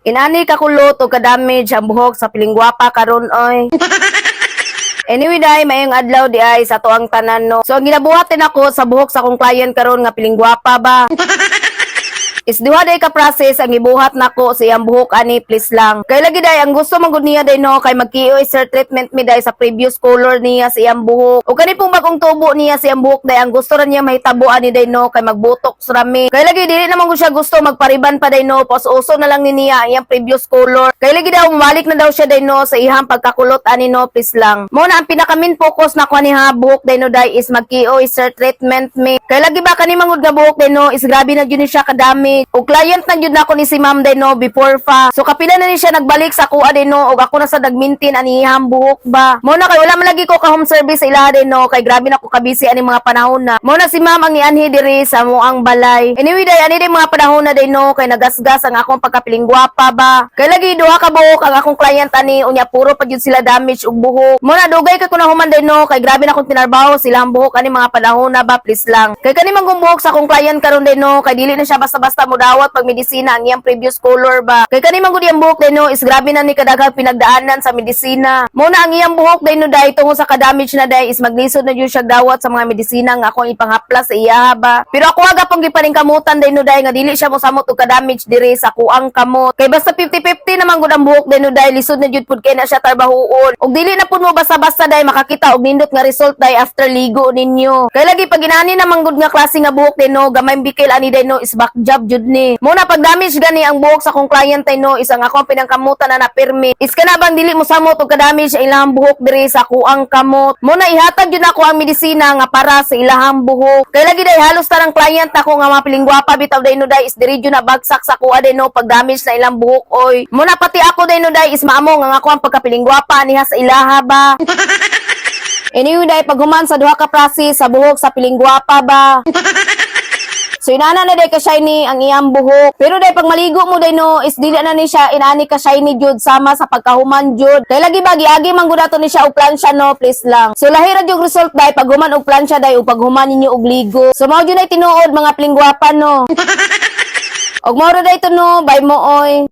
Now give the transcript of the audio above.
Inani kakulot o ka-damage ang buhok sa piling gwapa karon oy. Anyway day, mayong adlaw di ay sa tuang tanan no. So ang ginabuhatin ako sa buhok sa akong client karon nga piling gwapa ba. Isduha day ka process ang ibuhat nako sa iyang buhok ani please lang. Kay lagi day ang gusto man gud niya day no kay magkiyo sir treatment mi day sa previous color niya sa iyang buhok. O kani pong bagong tubo niya sa iyang buhok day ang gusto ra niya mahitabo ani day no kay magbutok rami. Kay lagi dili naman gud siya gusto magpariban pa day no pas-uso na lang ni niya ang iyang previous color. Kay lagi daw malik na daw siya day no sa ihang pagkakulot ani no please lang. Mo na ang pinaka-main focus na ko ni ha buhok day no day is magkiyo sir treatment mi. Kay lagi ba kani mangud nga buhok day no is grabe na gyud ni siya kadami. O client na jud nako ni si Ma'am day no before fa. So kapila na ni siya nagbalik sa kuha day no og ako na sa dagmintin ani ihang buhok ba. Mo na kay wala man lagi ko ka home service sa ilaha day no kay grabe na ko kabisi ani mga panahon na. Mo na si Ma'am ang nianhi diri sa moang balay. Anyway day ani day mga panahon na day no kay nagasgas ang akong pagkapiling gwapa ba. Kay lagi duha ka buhok ang akong client ani unya puro pa jud sila damage og buhok. Mo na dugay kay ko na human day no kay grabe na akong tinarbaho sila ang buhok ani mga panahon na ba please lang. Kay kani man buhok sa akong client karon day no kay dili na siya basta-basta mo dawat pag medisina ang iyang previous color ba. Kay kani man gud iyang buhok day no is grabe na ni kadaghang pinagdaanan sa medisina. Mo na ang iyang buhok day no day tungod sa ka-damage na day is maglisod na jud siya dawat sa mga medisina nga akong ipanghaplas sa iya ba. Pero ako aga pang gipaningkamutan day no day nga dili siya mosamot og ka-damage diri sa kuang kamot. Kay basta 50-50 naman gud ang buhok day no day lisod na jud pud kay na siya tarbahuon. Og dili na pud mo basta-basta day makakita og nindot nga result day after ligo ninyo. Kay lagi pag inani naman gud nga klase nga buhok day no gamay bikil ani day no is back job jud ni. Muna pag damage gani ang buhok sa akong client ay no isang ako ang pinangkamutan na permit. Is kana bang dili mo samot og ka-damage sa ilahang buhok diri sa kuang kamot. Muna ihatag jud nako ang medisina nga para sa ilahang buhok. Kay lagi day halos tarang client nako nga mga piling gwapa bitaw day no day is diri jud na bagsak sa kuha day no pag damage na ilang buhok oy. Muna pati ako day no day is maamo nga ako ang pagkapiling gwapa niha sa ilaha ba. Anyway day pag human sa duha ka process sa buhok sa piling gwapa ba. So inana na day ka shiny ang iyang buhok. Pero day pag maligo mo day no is dili na ni siya inani ka shiny jud sama sa pagkahuman jud. Kay lagi ba giagi man gud ato ni siya og plansya no please lang. So lahi ra jud result day pag human og plansya day ug pag human ninyo og ligo. So mao jud ay tinuod mga piling gwapa no. Og mao ra day to no bye mo oy.